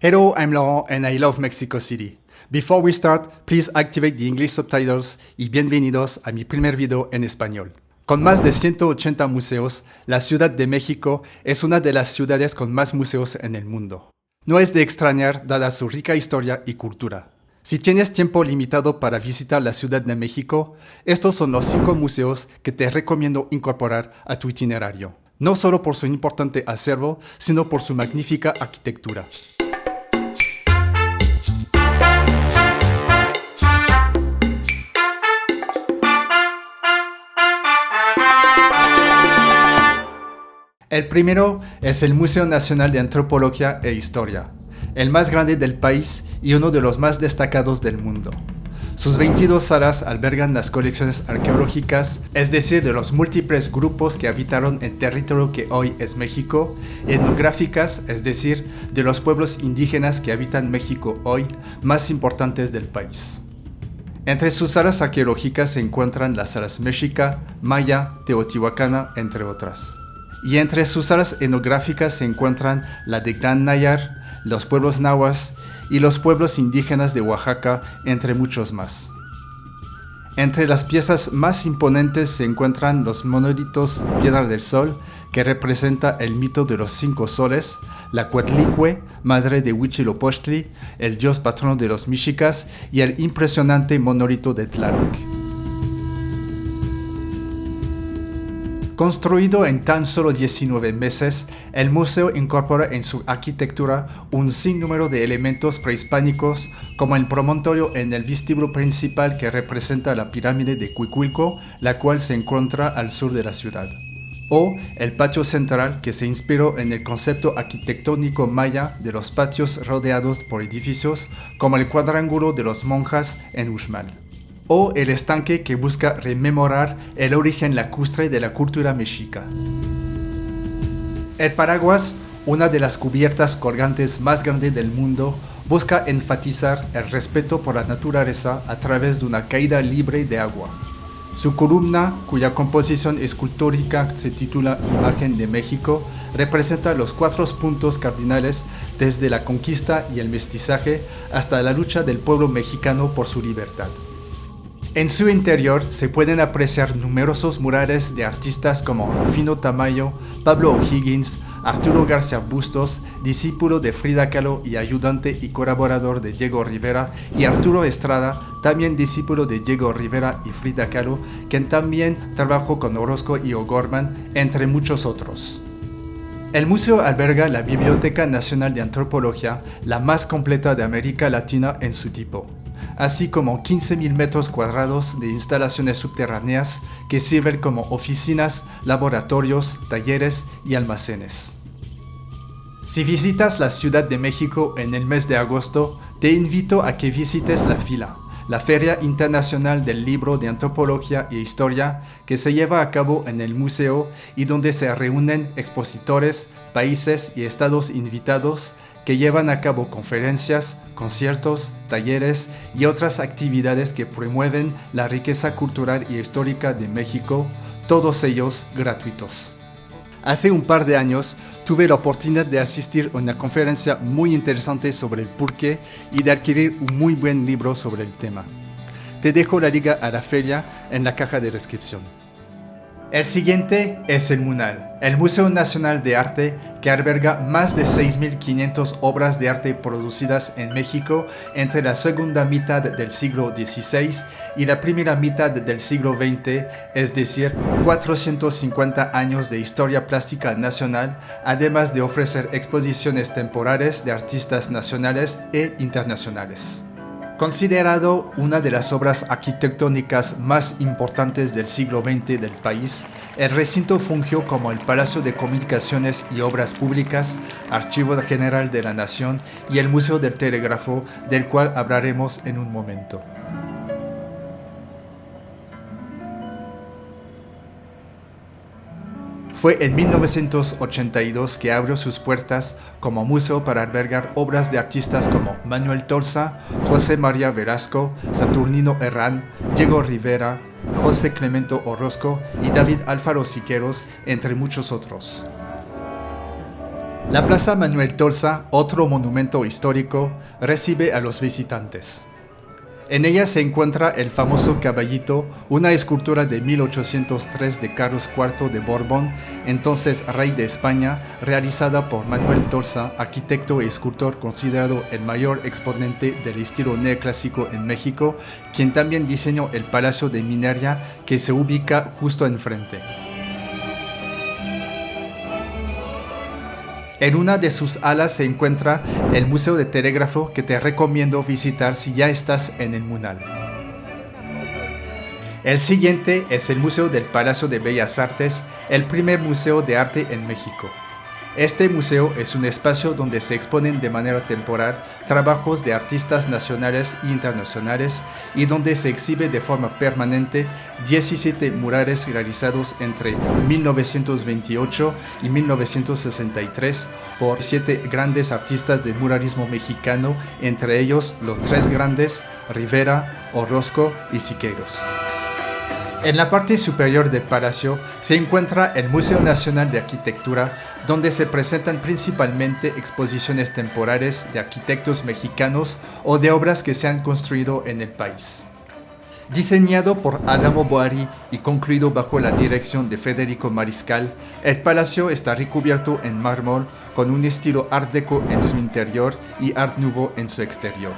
Hello, I'm Laurent and I love Mexico City. Before we start, please activate the English subtitles y bienvenidos a mi primer video en español. Con más de 180 museos, la Ciudad de México es una de las ciudades con más museos en el mundo. No es de extrañar dada su rica historia y cultura. Si tienes tiempo limitado para visitar la Ciudad de México, estos son los 5 museos que te recomiendo incorporar a tu itinerario. No solo por su importante acervo, sino por su magnífica arquitectura. El primero es el Museo Nacional de Antropología e Historia, el más grande del país y uno de los más destacados del mundo. Sus 22 salas albergan las colecciones arqueológicas, es decir, de los múltiples grupos que habitaron el territorio que hoy es México, y etnográficas, es decir, de los pueblos indígenas que habitan México hoy, más importantes del país. Entre sus salas arqueológicas se encuentran las salas mexica, maya, teotihuacana, entre otras. Y entre sus salas etnográficas se encuentran la de Gran Nayar, los pueblos nahuas y los pueblos indígenas de Oaxaca, entre muchos más. Entre las piezas más imponentes se encuentran los monolitos Piedra del Sol, que representa el mito de los 5 soles, la Coatlicue, madre de Huitzilopochtli, el dios patrono de los mexicas, y el impresionante monolito de Tlaloc. Construido en tan solo 19 meses, el museo incorpora en su arquitectura un sinnúmero de elementos prehispánicos, como el promontorio en el vestíbulo principal que representa la pirámide de Cuicuilco, la cual se encuentra al sur de la ciudad, o el patio central que se inspiró en el concepto arquitectónico maya de los patios rodeados por edificios, como el cuadrángulo de los monjas en Uxmal, o el estanque que busca rememorar el origen lacustre de la cultura mexica. El paraguas, una de las cubiertas colgantes más grandes del mundo, busca enfatizar el respeto por la naturaleza a través de una caída libre de agua. Su columna, cuya composición escultórica se titula Imagen de México, representa los 4 puntos cardinales desde la conquista y el mestizaje hasta la lucha del pueblo mexicano por su libertad. En su interior se pueden apreciar numerosos murales de artistas como Rufino Tamayo, Pablo O'Higgins, Arturo García Bustos, discípulo de Frida Kahlo y ayudante y colaborador de Diego Rivera, y Arturo Estrada, también discípulo de Diego Rivera y Frida Kahlo, quien también trabajó con Orozco y O'Gorman, entre muchos otros. El museo alberga la Biblioteca Nacional de Antropología, la más completa de América Latina en su tipo, así como 15.000 metros cuadrados de instalaciones subterráneas que sirven como oficinas, laboratorios, talleres y almacenes. Si visitas la Ciudad de México en el mes de agosto, te invito a que visites la FILA, la Feria Internacional del Libro de Antropología e Historia, que se lleva a cabo en el museo y donde se reúnen expositores, países y estados invitados que llevan a cabo conferencias, conciertos, talleres y otras actividades que promueven la riqueza cultural y histórica de México, todos ellos gratuitos. Hace un par de años tuve la oportunidad de asistir a una conferencia muy interesante sobre el porqué y de adquirir un muy buen libro sobre el tema. Te dejo la liga a la feria en la caja de descripción. El siguiente es el MUNAL, el Museo Nacional de Arte, que alberga más de 6.500 obras de arte producidas en México entre la segunda mitad del siglo XVI y la primera mitad del siglo XX, es decir, 450 años de historia plástica nacional, además de ofrecer exposiciones temporales de artistas nacionales e internacionales. Considerado una de las obras arquitectónicas más importantes del siglo XX del país, el recinto fungió como el Palacio de Comunicaciones y Obras Públicas, Archivo General de la Nación y el Museo del Telégrafo, del cual hablaremos en un momento. Fue en 1982 que abrió sus puertas como museo para albergar obras de artistas como Manuel Tolsa, José María Velasco, Saturnino Herrán, Diego Rivera, José Clemente Orozco y David Alfaro Siqueiros, entre muchos otros. La Plaza Manuel Tolsa, otro monumento histórico, recibe a los visitantes. En ella se encuentra el famoso caballito, una escultura de 1803 de Carlos IV de Borbón, entonces rey de España, realizada por Manuel Tolsa, arquitecto y escultor considerado el mayor exponente del estilo neoclásico en México, quien también diseñó el Palacio de Mineria, que se ubica justo enfrente. En una de sus alas se encuentra el Museo de Telégrafo, que te recomiendo visitar si ya estás en el Munal. El siguiente es el Museo del Palacio de Bellas Artes, el primer museo de arte en México. Este museo es un espacio donde se exponen de manera temporal trabajos de artistas nacionales e internacionales y donde se exhibe de forma permanente 17 murales realizados entre 1928 y 1963 por 7 grandes artistas del muralismo mexicano, entre ellos los 3 grandes, Rivera, Orozco y Siqueiros. En la parte superior del palacio se encuentra el Museo Nacional de Arquitectura, donde se presentan principalmente exposiciones temporales de arquitectos mexicanos o de obras que se han construido en el país. Diseñado por Adamo Boari y concluido bajo la dirección de Federico Mariscal, el palacio está recubierto en mármol con un estilo Art Deco en su interior y Art Nouveau en su exterior.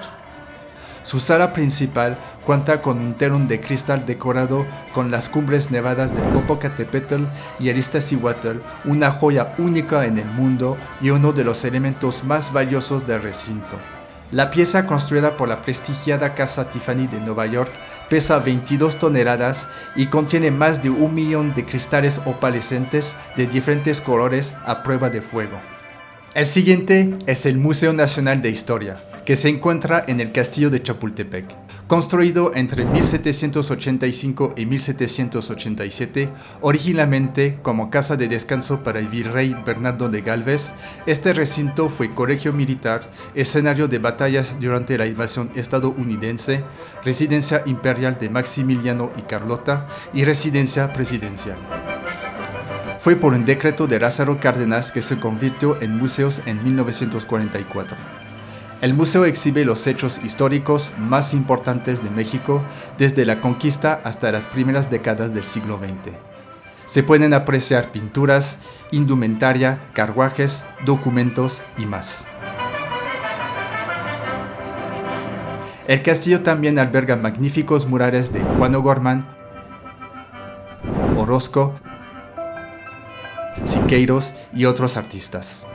Su sala principal cuenta con un telón de cristal decorado con las cumbres nevadas del Popocatépetl y el Iztaccíhuatl, una joya única en el mundo y uno de los elementos más valiosos del recinto. La pieza, construida por la prestigiada Casa Tiffany de Nueva York, pesa 22 toneladas y contiene más de 1 millón de cristales opalescentes de diferentes colores a prueba de fuego. El siguiente es el Museo Nacional de Historia, que se encuentra en el Castillo de Chapultepec. Construido entre 1785 y 1787, originalmente como casa de descanso para el virrey Bernardo de Galvez, este recinto fue colegio militar, escenario de batallas durante la invasión estadounidense, residencia imperial de Maximiliano y Carlota y residencia presidencial. Fue por un decreto de Lázaro Cárdenas que se convirtió en museos en 1944. El museo exhibe los hechos históricos más importantes de México desde la conquista hasta las primeras décadas del siglo XX. Se pueden apreciar pinturas, indumentaria, carruajes, documentos y más. El castillo también alberga magníficos murales de Juan O'Gorman, Orozco, Siqueiros y otros artistas.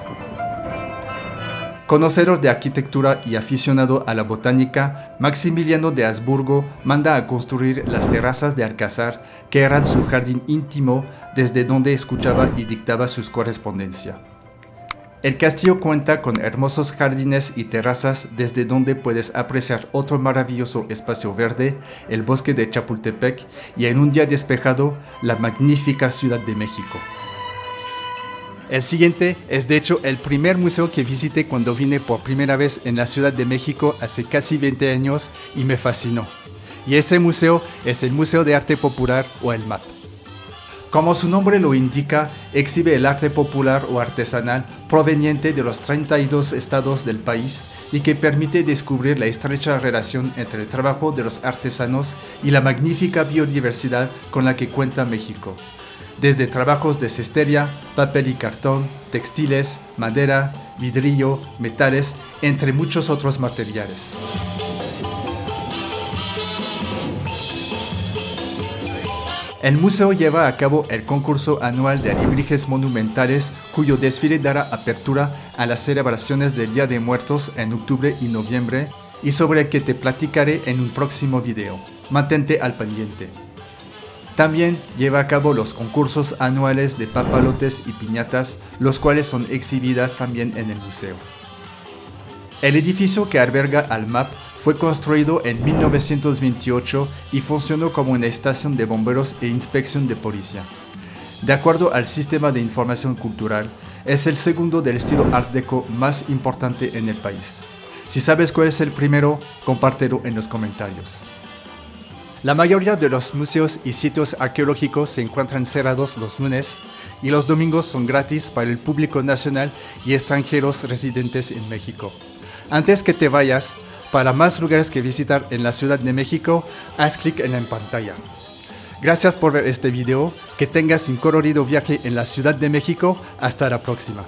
Conocedor de arquitectura y aficionado a la botánica, Maximiliano de Habsburgo manda a construir las terrazas de Alcázar, que eran su jardín íntimo desde donde escuchaba y dictaba sus correspondencia. El castillo cuenta con hermosos jardines y terrazas desde donde puedes apreciar otro maravilloso espacio verde, el bosque de Chapultepec, y en un día despejado, la magnífica Ciudad de México. El siguiente es de hecho el primer museo que visité cuando vine por primera vez en la Ciudad de México hace casi 20 años y me fascinó. Y ese museo es el Museo de Arte Popular o el MAP. Como su nombre lo indica, exhibe el arte popular o artesanal proveniente de los 32 estados del país y que permite descubrir la estrecha relación entre el trabajo de los artesanos y la magnífica biodiversidad con la que cuenta México. Desde trabajos de cestería, papel y cartón, textiles, madera, vidrio, metales, entre muchos otros materiales. El museo lleva a cabo el concurso anual de alebrijes monumentales, cuyo desfile dará apertura a las celebraciones del Día de Muertos en octubre y noviembre, y sobre el que te platicaré en un próximo video. Mantente al pendiente. También lleva a cabo los concursos anuales de papalotes y piñatas, los cuales son exhibidas también en el museo. El edificio que alberga al MAP fue construido en 1928 y funcionó como una estación de bomberos e inspección de policía. De acuerdo al Sistema de Información Cultural, es el segundo del estilo Art Deco más importante en el país. Si sabes cuál es el primero, compártelo en los comentarios. La mayoría de los museos y sitios arqueológicos se encuentran cerrados los lunes y los domingos son gratis para el público nacional y extranjeros residentes en México. Antes que te vayas, para más lugares que visitar en la Ciudad de México, haz clic en la pantalla. Gracias por ver este video, que tengas un colorido viaje en la Ciudad de México, hasta la próxima.